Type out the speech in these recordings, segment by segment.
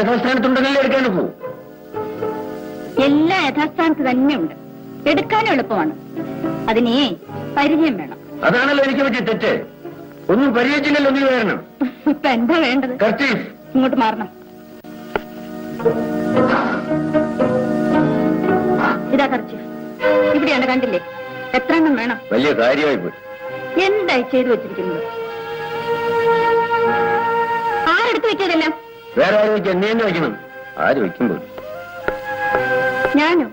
യഥാസ്ഥാനത്തുണ്ടെങ്കിലേ എടുക്കാൻ പോകും. എല്ലാ യഥാസ്ഥാനത്ത് തന്നെയുണ്ട്. എടുക്കാനും എളുപ്പമാണ്. അതിനെ പരിചയം വേണം. അതാണല്ലോ എനിക്ക് പറ്റിയ തെറ്റ്. ഒന്നും പരിചയിച്ചില്ലല്ലോ നീ വരണം. ഇപ്പൊ എന്താ വേണ്ടത്? കർച്ചീഫ്. ഇങ്ങോട്ട് മാറണം. ഇതാ കർച്ചീഫ്. ഇവിടെയാണ്, കണ്ടില്ലേ? എത്ര എണ്ണം വേണം? വലിയ കാര്യമായി പോയി. എന്തായി ചെയ്തു വെച്ചിരിക്കുന്നത്? ആരെടുത്ത് വെച്ചതെല്ലാം? വേറെ ആര് വയ്ക്കാൻ? നീ തന്നെ വയ്ക്കണം. ആര് വയ്ക്കുമ്പോൾ? ഞാനോ?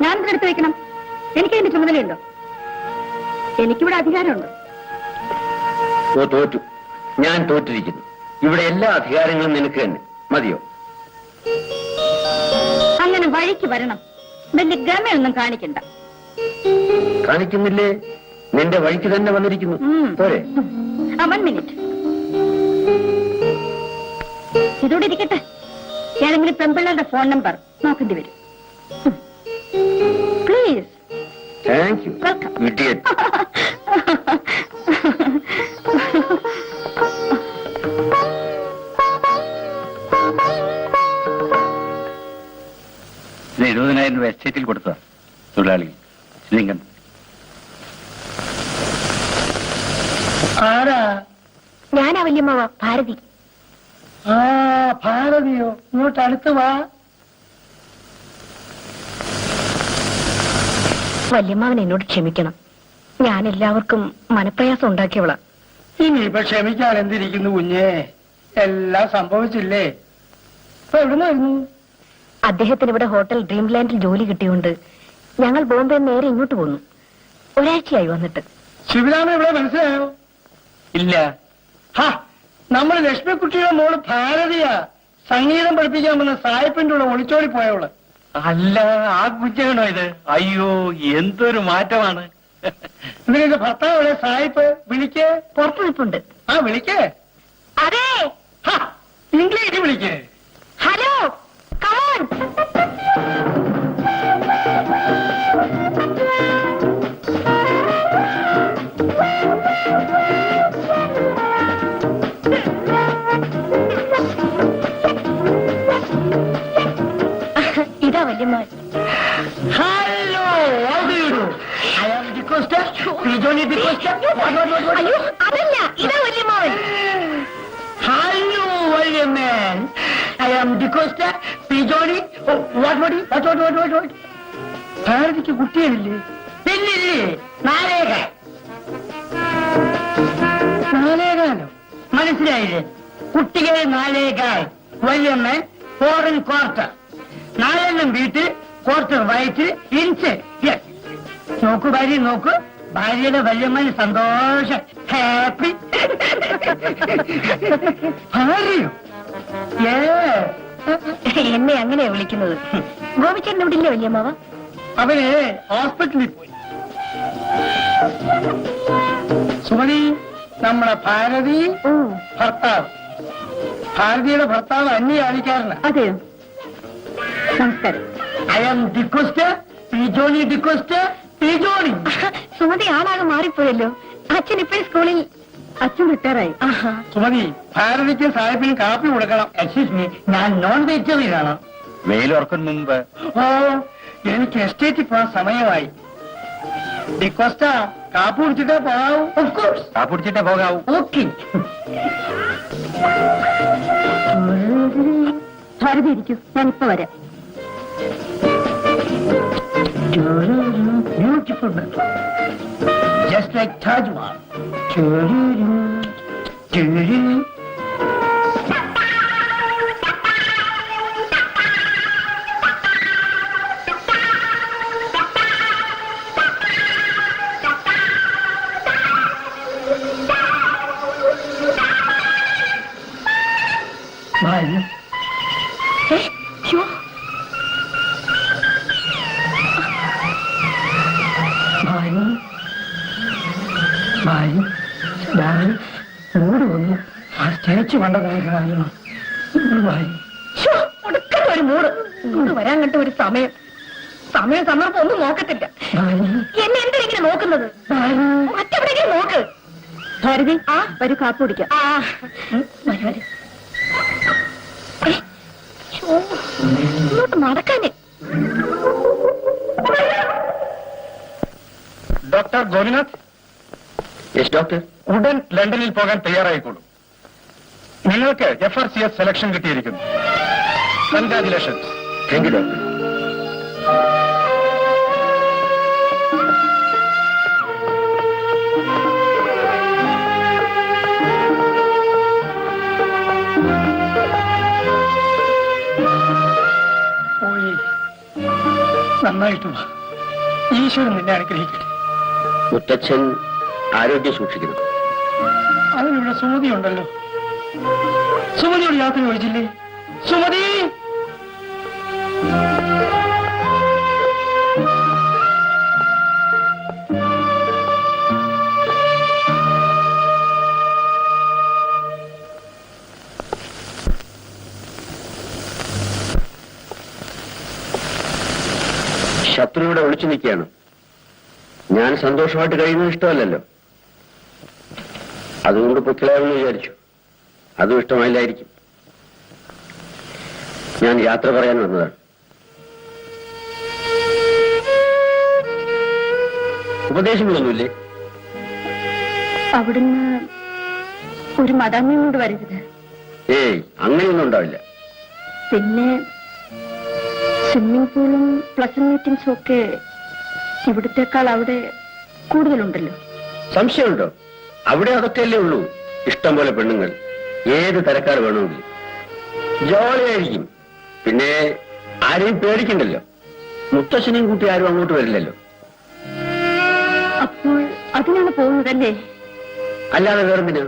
ഞാനെടുത്ത് വെക്കണം? എനിക്കതിന്റെ ചുമതലയുണ്ടോ? എനിക്കിവിടെ അധികാരമുണ്ട്. തോറ്റു. ഞാൻ തോറ്റിരിക്കുന്നു. ഇവിടെ എല്ലാ അധികാരങ്ങളും നിനക്ക് തന്നെ. മതിയോ? അങ്ങനെ വഴിക്ക് വരണം. വലിയ ഗമയൊന്നും കാണിക്കണ്ട. കാണിക്കുന്നില്ലേ? നിന്റെ വഴിക്ക് തന്നെ വന്നിരിക്കുന്നു. പോരെ? 1 മിനിറ്റ്. ഇതോടെ ഇരിക്കട്ടെ. ഏതെങ്കിലും പെമ്പിള്ളേരുടെ ഫോൺ നമ്പർ നോക്കേണ്ടി വരും. പ്ലീസ്. Thank you. ഇഡിയറ്റ്. ഇത് 70,000 രൂപ എസ്റ്റേറ്റിൽ കൊടുത്തതാ തൊഴിലാളി ശ്രീകണ്ഠൻ. ആരാ? ഞാനാ വല്യമ്മാവ, ഭാരതി. ആ, ഭാരതിയോ? ഇങ്ങോട്ട് അടുത്ത് വാ. വല്യമ്മാവൻ എന്നോട് ക്ഷമിക്കണം. ഞാൻ എല്ലാവർക്കും മനപ്രയാസം ഉണ്ടാക്കിയവളാ. ഇനിയിപ്പൊ ക്ഷമിക്കാൻ എന്തിരിക്കുന്നു കുഞ്ഞേ? എല്ലാം സംഭവിച്ചില്ലേ? ഇപ്പൊ എവിടുന്ന് വരുന്നു? അദ്ദേഹത്തിന് ഇവിടെ ഹോട്ടൽ ഡ്രീംലാൻഡിൽ ജോലി കിട്ടിയോണ്ട് ഞങ്ങൾ ബോംബെ നേരെ ഇങ്ങോട്ട് പോന്നു. ഒരാഴ്ചയായി വന്നിട്ട്. ശിവരാമൻ ഇവിടെ മനസ്സിലായോ? ഇല്ല. ഹാ, നമ്മൾ ലക്ഷ്മിക്കുട്ടിയുടെ മോള് ഭാരതിയാ. സംഗീതം പഠിപ്പിക്കാൻ വന്ന സായിപ്പിന്റെ കൂടെ ഒളിച്ചോടി പോയവള്. അല്ല, ആ കുഞ്ഞാണോ ഇത്? അയ്യോ, എന്തൊരു മാറ്റമാണ്. നിങ്ങളുടെ ഭർത്താവ് സായിപ്പ് വിളിക്കേ. പുറത്തു നിൽപ്പുണ്ട്. ആ, വിളിക്കേ. അതെ, ഇംഗ്ലീഷ് വിളിക്കേ. Hello, come on. ഇതാ വല്യമ്മ. Hello, I am the Costa. Johnny the Costa. അയ്യോ, അതല്ല, ഇതാ വല്യമ്മാവൻ. Hello, William man. I am the Costa. Johnny. What? ഭാരതിക്ക് കുട്ടികളില്ലേ? പിന്നില്ലേ? 4 4 മനസ്സിലായില്ലേ? കുട്ടികൾ 4 വല്യമ്മൻ ഫോറിൻ ക്വാർട്ടർ. 4 വീട്ടിൽ, ക്വാർട്ടർ വയറ്റ്, ഇഞ്ച്. നോക്കൂ ഭാര്യ, നോക്കൂ. ഭാര്യയുടെ വല്യമ്മന് സന്തോഷം, ഹാപ്പി. ഭാര്യയോ? എന്നെ അങ്ങനെയാ വിളിക്കുന്നത്. ഗോപിച്ചേട്ടൻ ഇവിടെ ഇല്ലേ വല്യമ്മാവ? അവന് ഹോസ്പിറ്റലിൽ പോയി. സുമതി, നമ്മുടെ ഭാരതി ഭർത്താവ്. ഭാരതിയുടെ ഭർത്താവ് അന്യയാളിക്കാരനാണ്. അതെയോ? നമസ്കാരം. I am D'Costa. ജോണി ഡിക്കോസ്റ്റ്. ജോണി. സുമതി ആളാകെ മാറിപ്പോയല്ലോ. അച്ഛൻ ഇപ്പോഴും സ്കൂളിൽ. അച്ഛൻ റിട്ടയറായി. സുമതി, ഭാരതിക്ക് സാഹിബിന് കാപ്പി കൊടുക്കണം. എക്സ്ക്യൂസ് മീ, ഞാൻ നോൺ വെജിറ്റേറിയൻ ആണ്. വെയിലുറക്കും മുമ്പ്. ഓ, എനിക്ക് എസ്റ്റേറ്റിൽ പോകാൻ സമയമായി. ഡിക്കോസ്റ്റ, കാപ്പി കുടിച്ചിട്ടേ പോകാവൂ. Of course. കാപ്പി കുടിച്ചിട്ടേ പോകാവൂ. ഓക്കെ. ഭാരതി ഇരിക്കൂ, ഞാനിപ്പോ വരാം. Beautiful man. Just like Taj Mahal. Bye. മൂട് വന്നു. ആ സ്റ്റേച്ച് കണ്ട കാര്യമാണ്. ഒരു മൂട് ഇങ്ങോട്ട് വരാൻ കണ്ട ഒരു സന്ദർഭം ഒന്നും നോക്കത്തില്ല. എന്നെ എന്തിനെ നോക്കുന്നത്? മറ്റെവിടെയെങ്കിലും നോക്ക്. ഭാരതി, വരൂ, കാപ്പി കുടിക്കാം. അങ്ങോട്ട് നടക്കാന്. Doctor Gopinath, yes doctor. ഉടൻ ലണ്ടനിൽ പോകാൻ തയ്യാറായിക്കോളൂ. നിങ്ങൾക്ക് FRCS സെലക്ഷൻ കിട്ടിയിരിക്കുന്നു. കൺഗ്രാജുലേഷൻസ്. Thank you doctor. പോയി നന്നായിട്ട് വാ. ഈശ്വരൻ നിന്നെ അനുഗ്രഹിക്കട്ടെ. മുത്തച്ഛൻ ആരോഗ്യം സൂക്ഷിക്കുന്നു. അതിനിവിടെ സുമതി ഉണ്ടല്ലോ. സുമതിയോട് യാത്ര ചോദിച്ചില്ലേ? സുമതി, ശത്രു ഇവിടെ ഒളിച്ചു നിൽക്കുകയാണ്. ഞാൻ സന്തോഷമായിട്ട് കഴിയുന്നത് ഇഷ്ടമല്ലല്ലോ. അതുകൊണ്ട് പൊക്കിളാമെന്ന് വിചാരിച്ചു. അതും ഇഷ്ടമായില്ലായിരിക്കും. ഞാൻ യാത്ര പറയാൻ വന്നതാണ്. ഉപദേശങ്ങളൊന്നുമില്ലേ? അവിടുന്ന് ഒരു മടങ്ങി കൊണ്ട് വരരുത്. ഏയ്, അങ്ങനെയൊന്നും ഉണ്ടാവില്ല. പിന്നെ സ്വിമ്മിംഗ് പൂളും പ്ലസന്റ് മീറ്റിംഗ്സും ഒക്കെ ഇവിടത്തെക്കാൾ അവിടെ കൂടുതലുണ്ടല്ലോ. സംശയമുണ്ടോ? അവിടെ അതൊക്കെയല്ലേ ഉള്ളൂ. ഇഷ്ടം പോലെ പെണ്ണുങ്ങൾ, ഏത് തരക്കാർ വേണമെങ്കിലും. ജോളിയായിരിക്കും. പിന്നെ ആരെയും പേടിക്കണ്ടല്ലോ. മുത്തശ്ശനെയും കൂട്ടി ആരും അങ്ങോട്ട് വരില്ലല്ലോ. അപ്പോൾ അതിനാണ് പോകുന്നതല്ലേ? അല്ലാതെ വേറെന്തിനാ?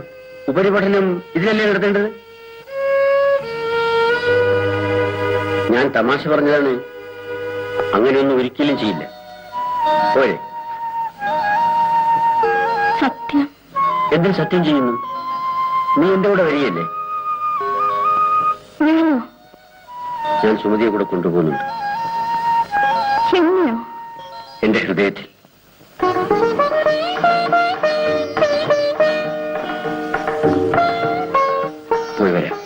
ഉപരിപഠനം ഇതിലല്ലേ നടത്തേണ്ടത്? ഞാൻ തമാശ പറഞ്ഞതാണ്. അങ്ങനെയൊന്നും ഒരിക്കലും ചെയ്യില്ല. പോരെ? സത്യം. എന്തിന് സത്യം ചെയ്യുന്നു? നീ എന്റെ കൂടെ വരികയല്ലേ? ഞാനോ? ഞാൻ സുമതിയെ കൂടെ കൊണ്ടുപോകുന്നുണ്ട്. എങ്ങനെയോ? എന്റെ ഹൃദയത്തിൽ. പോയി വരാം.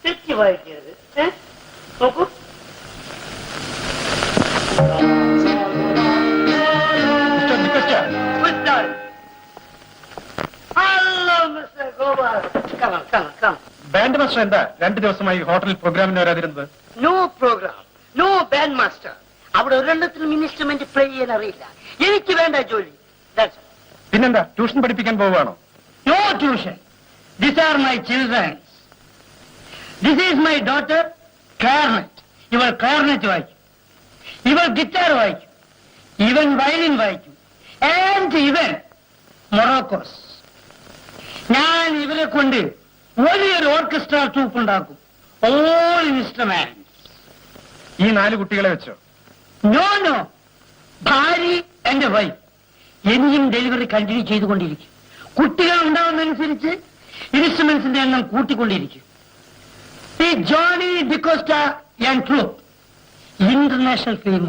തെറ്റി വായിക്കരുത്. നോക്കൂ. ബാൻഡ് മാസ്റ്റർ എന്താ 2 ദിവസമായി ഹോട്ടലിൽ പ്രോഗ്രാമിന് വരാതിരുന്നത്? No program, no band master. അവിടെ ഒരെണ്ണത്തിനും ഇൻസ്ട്രുമെന്റ് പ്ലേ ചെയ്യാൻ അറിയില്ല. എനിക്ക് വേണ്ട ജോലി. പിന്നെന്താ, ട്യൂഷൻ പഠിപ്പിക്കാൻ പോവുകയാണോ? No tuition. These are my children. This is my daughter, clarinet. ഇവൾ clarinet വായിക്കും, ഇവൾ ഗിറ്റാർ വായിക്കും, ഇവൻ വയലിൻ വായിക്കും, and ഇവൻ മൊറോക്കോസ്. ഞാൻ ഇവരെ കൊണ്ട് വലിയൊരു ഓർക്കസ്ട്ര ട്രൂപ്പ് ഉണ്ടാക്കും. All instrument. ഈ 4 കുട്ടികളെ വെച്ചോ? നോ നോ, ഭാര്യ എന്റെ വൈഫ്. എനിയും ഡെലിവറി കണ്ടിന്യൂ ചെയ്തുകൊണ്ടിരിക്കും. കുട്ടികൾ ഉണ്ടാവുന്നതനുസരിച്ച് ഇൻസ്ട്രുമെന്റ്സിന്റെ എണ്ണം കൂട്ടിക്കൊണ്ടിരിക്കും. ഈ Johnny D'Costa and troupe international fame